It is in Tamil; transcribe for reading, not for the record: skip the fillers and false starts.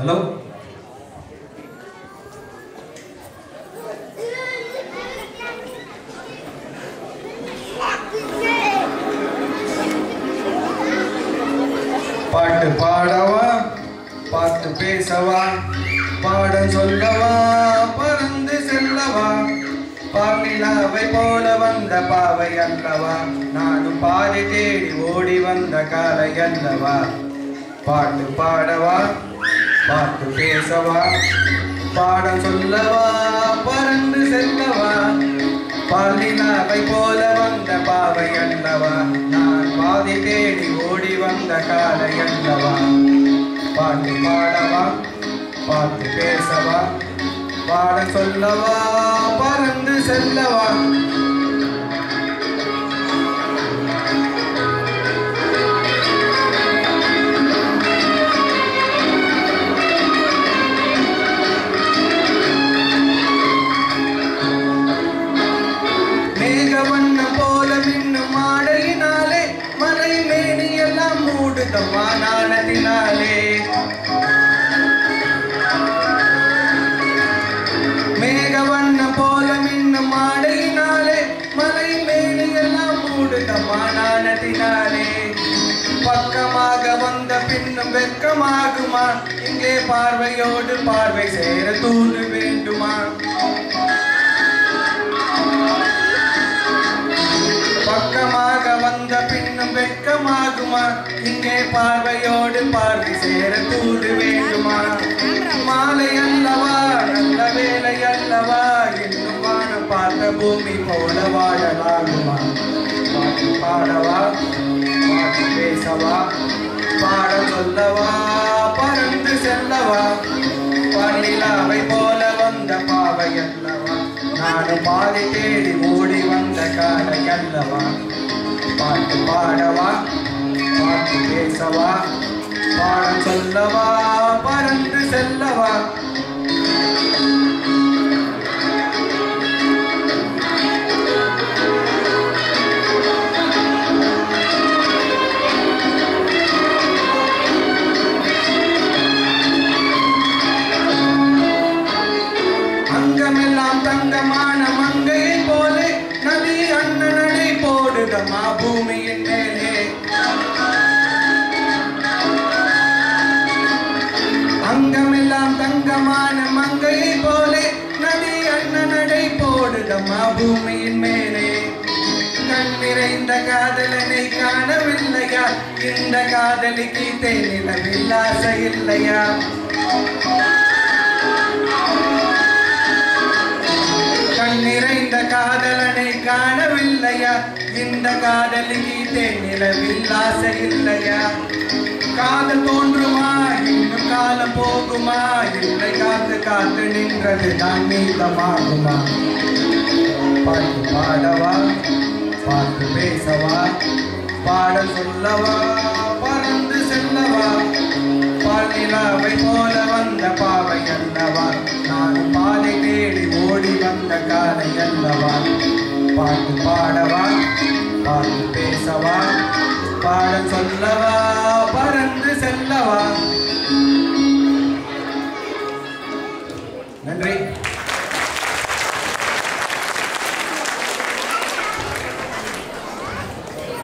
ஹலோ பாட்டு பாடவா பாட்டு பேசவா பாடம் சொல்லவா பறந்து செல்லவா பாலிலாவை போல வந்த பாவை அல்லவா நானும் பாதி தேடி ஓடி வந்த காலை அல்லவா பாட்டு பாடவா பாட்டு பேசவா பாடம் சொல்லவா பறந்து செல்லவா பாலிலாவை போல வந்த பாவை அல்லவா நான் பாதி தேடி ஓடி வந்த காலை அல்லவா பாட்டு பாடவா பாட்டு பேசவா பாடம் சொல்லவா பறந்து செல்லவா மேகவண்ணம் போல மின்னும் மாடையினாலே மலை மேனியெல்லாம் மூடுதம்மா நாணத்தினாலே மேகவண்ணம் போல மின்னும் மாடையினாலே மலை மேனியெல்லாம் மூடுதம்மா நாணத்தினாலே பக்கமாக வந்த பின்னும் வெட்கமாகுமா இங்கே பார்வையோடு பார்வை சேர தூண்டு வேண்டுமா பக்கமாக வந்த பின்னும் வெட்கமாகுமா இங்கே பார்வையோடு பார்வை சேர தூண்டு வேண்டுமா மாலை அல்லவா நல்ல வேலை அல்லவா இன்னும் வானம் பார்த்த பூமி போல வாழலாகுமா பாட்டு பாடவா பாட்டு பேசவா பாடம் சொல்லவா பறந்து செல்லவா பள்ளிலாவை போல வந்த பாவை அல்லவா நானும் பாதி தேடி ஓடி வந்த காலை அல்லவா பாட்டு பாடவா பாட்டு பேசவா பாடம் சொல்லவா பறந்து செல்லவா அங்கமெல்லாம் தங்கமான மங்கையை போலே நதி அண்ணனடை போடுதமா பூமியின் மேலே அங்கமெல்லாம் தங்கமான மங்கையை போலே நதி அண்ணனடை போடுதமா பூமியின் மேலே கண் நிறைந்த காதலனை காணவில்லையா இந்த காதலிக்கு தேனிலவில் ஆசை இல்லையா கண் நிறைந்த காதலனை காணவில்லையா இந்த காதலிக்கு தேனிலவில் ஆசை இல்லையா காதல் தோன்றுமா இன்னும் காலம் போகுமா இல்லை காத்து காத்து நின்றது தான் மீதமாகுமா பாட்டு பாடவா பாட்டு பேசவா பாடம் சொல்லவா பறந்து செல்லவா பாலிலாவை போல வந்த பாவை அல்லவா நானும் பாதை தேடி ஓடி வந்த காலை அல்லவா பாட்டு பாடவா பாட்டு பேசவா பாடம் சொல்லவா பறந்து செல்லவா நன்றி.